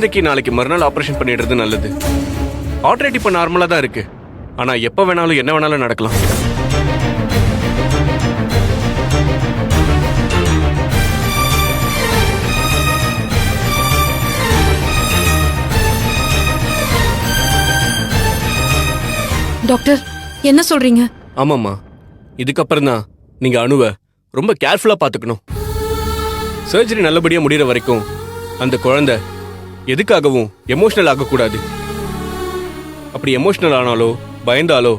குழந்தைக்கு நாளைக்கு மறுநாள் ஆபரேஷன் பண்ணிடுறது நல்லது. ஆல்ரெடி இப்ப நார்மலா தான் இருக்கு. ஆனா எப்ப வேணாலும் என்ன வேணாலும் நடக்கலாம். டாக்டர் என்ன சொல்றீங்க? ஆமாம்மா, இதுக்கப்புறம் தான் நீங்க அணுவை ரொம்ப கேர்ஃபுல்லா பாத்துக்கணும். சர்ஜரி நல்லபடியா முடியற வரைக்கும் அந்த குழந்தை எதுக்காகவும் எமோஷனல் ஆகக்கூடாது. அப்படி எமோஷனல் ஆனாலோ பயந்தாலோ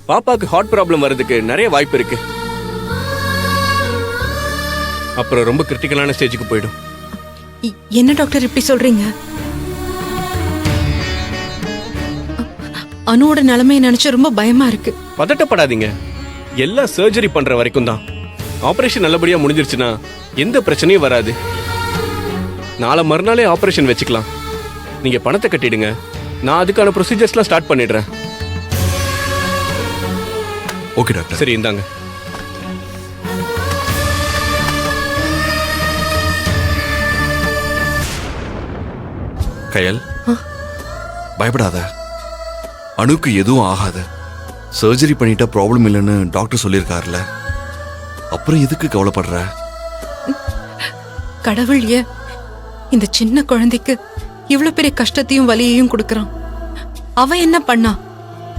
பாப்பாக்கு ஹார்ட் ப்ராப்ளம் வர்றதுக்கு நிறைய வாய்ப்பு இருக்கு. அப்புறம் ரொம்ப கிரிட்டிக்கலான ஸ்டேஜுக்கு போயிடும். என்ன டாக்டர் இப்படி சொல்றீங்க? அனுவோட நிலைமையை நினைச்சு ரொம்ப பயமா இருக்கு. பதட்டப்படாதீங்க, எல்லாம் சர்ஜரி பண்ற வரைக்கும் தான். ஆபரேஷன் நல்லபடியா முடிஞ்சிருச்சுன்னா எந்த பிரச்சனையும் வராது. நாளை மறுநாளே ஆபரேஷன் வச்சுக்கலாம். நீங்க பணத்தை கட்டிடுங்க, நான் அதுக்கான ப்ரொசீஜர்ஸ்லாம் ஸ்டார்ட் பண்ணிடுறேன். Okay doctor. சரி, இந்தாங்க. கயல், பயப்படாத. அணுக்கு எதுவும் ஆகாது. சர்ஜரி பண்ணிட்டா ப்ராப்ளம் இல்லைன்னு டாக்டர் சொல்லியிருக்காருல, அப்புறம் எதுக்கு கவலைப்படுற? கடவுள் ஏன் இந்த சின்ன குழந்தைக்கு இவ்வளவு பெரிய கஷ்டத்தையும் வலியையும் கொடுக்கறான்? அவ என்ன பண்ணா?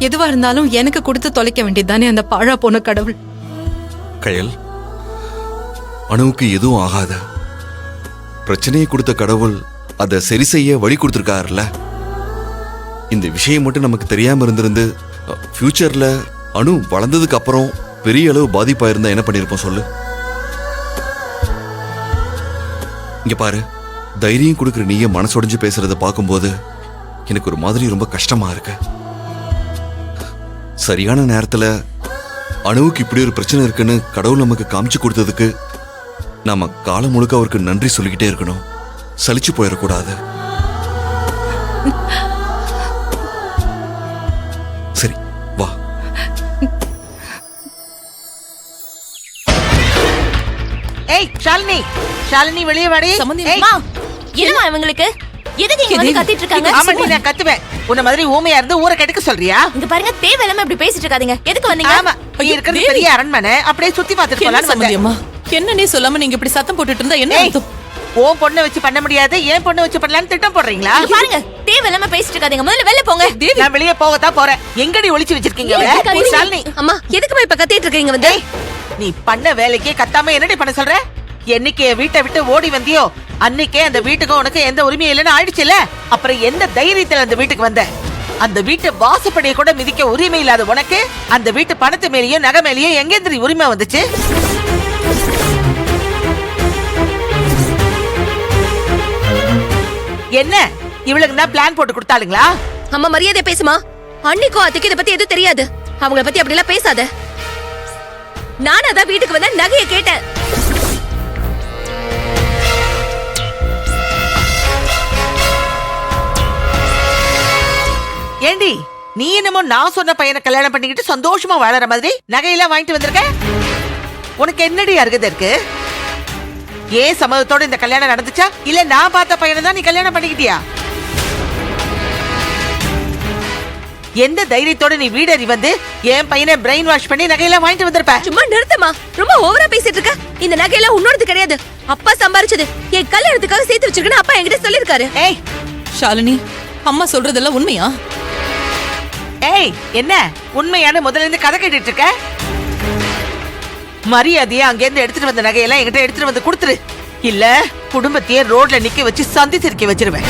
எதுவா இருந்தாலும் எனக்கு கொடுத்து தொலைக்க வேண்டியதுதானே அந்த பாழா போன கடவுள். கயல், அணுவுக்கு எதுவும் ஆகாத. பிரச்சனையை கொடுத்த கடவுள் அதை சரி செய்ய வழி கொடுத்திருக்காருல. இந்த விஷயம் மட்டும் நமக்கு தெரியாம இருந்திருந்து ஃபியூச்சர்ல அணு வளர்ந்ததுக்கு அப்புறம் பெரிய அளவு பாதிப்பாயிருந்தா என்ன பண்ணிருப்போம் சொல்லு. இங்க பாரு, தைரியம் கொடுக்குற நீயே மனசுடைஞ்சு பேசுறத பார்க்கும்போது எனக்கு ஒரு மாதிரி ரொம்ப கஷ்டமா இருக்கு. சரியான நேரத்துல அணுவுக்கு இப்படி ஒரு பிரச்சனை இருக்குன்னு கடவுள் நமக்கு காமிச்சு கொடுத்ததுக்கு நாம காலம் முழுக்க அவருக்கு நன்றி சொல்லிக்கிட்டே இருக்கணும். சலிச்சு போயிடக்கூடாது. சரி, வா. ஏய் ஷாலினி, ஷாலினி வெளியே வாடி. என்னமா இவங்களுக்கு எதுக்கு இங்க வந்து கத்திட்டு இருக்காங்க? ஆமா, நீ நான் கத்துவேன். உன்ன மாதிரி ஊமையா இருந்து ஊரை கெடுக்க சொல்றியா? இங்க பாருங்க, தேவையில்லாம இப்படி பேசிட்டு இருக்காதீங்க. எதுக்கு வந்தீங்க? ஆமா, இங்க இருக்கிறது பெரிய அரண்மனை, அப்படியே சுத்தி பார்த்துட்டு போலாம்னு வந்தேன். என்னன்னே சொல்லாம நீங்க இப்படி சத்தம் போட்டுட்டு இருந்தா என்ன அர்த்தம்? ஓ பொண்ணை வச்சு பண்ண முடியாது, ஏன் பொண்ணை வச்சு பண்ணலாம்னு திட்டம் போடுறீங்களா? இங்க பாருங்க, தேவையில்லாம பேசிட்டு இருக்காதீங்க. முதல்ல வெளிய போங்க. நான் வெளியே போகத்தான் போறேன். எங்கடி ஒளிச்சு வச்சிருக்கீங்க? ஷாலினி, அம்மா எதுக்குமா இப்ப கத்திட்டு இருக்கீங்க வந்து? நீ பண்ண வேலைக்கே கத்தாம என்னடி பண்ண சொல்ற? என்னைக்கு வீட்டை விட்டு ஓடி வந்தியோ அன்னைக்கே அந்த வீட்டுக்கு உனக்கு எந்த உரிமையும் இல்லைன்னு ஆயிடுச்சுல. அப்புறம் எந்த தைரியத்துல அந்த வீட்டுக்கு வந்த? அந்த வீட்டு வாசப்படியை கூட மிதிக்க உரிமை இல்லாத உனக்கு அந்த வீட்டு பணத்து மேலேயும் நகை மேலேயும் எங்கேந்திரி உரிமை வந்துச்சு? என்ன இவளுக்கு தான் பிளான் போட்டு கொடுத்தாளுங்களா? அம்மா மரியாதை பேசுமா. அன்னைக்கும் அதுக்கு இத பத்தி எதுவும் தெரியாது. அவங்கள பத்தி அப்படி எல்லாம் பேசாத. நான் அதான் வீட்டுக்கு வந்த நகையை கேட்டேன். ஏண்டி, நீ என்னமோ நான் சொன்ன பையனை கல்யாணம் பண்ணிக்கிட்டு சந்தோஷமா வாழற மாதிரி நகையெல்லாம் வாங்கிட்டு வந்திருக்க. உனக்கு என்னடி அருகதை இருக்கு? ஏன் சம்மதத்தோட இந்த கல்யாணம் நடந்துச்சா, இல்ல நான் பார்த்த பையனை தான் நீ கல்யாணம் பண்ணிக்கிட்டியா? எந்த தைரியத்தோட நீ வீடறி வந்து என் பையனை பிரெயின் வாஷ் பண்ணி நகையெல்லாம் வாங்கிட்டு வந்திருப்ப? சும்மா நிறுத்தமா, ரொம்ப ஓவரா பேசிட்டு இருக்க. இந்த நகையெல்லாம் உன்னோடது கிடையாது, அப்பா சம்பாரிச்சது. என் கல்யாணத்துக்காக சேர்த்து வச்சிருக்கேன்னு அப்பா என்கிட்ட சொல்லிருக்காரு. ஏய் ஷாலினி, அம்மா சொல்றதெல்லாம் உண்மையா? ஏய், என்ன உண்மையான முதல்ல இருந்து கதை கேட்டுட்டு இருக்க? மரியாதையா அங்கேருந்து எடுத்துட்டு வந்த நகையெல்லாம் என்கிட்ட எடுத்துட்டு வந்து கொடுத்துரு. இல்ல குடும்பத்தையே ரோட்ல நிக்க வச்சு சந்தி சிரிக்க வச்சிருவேன்.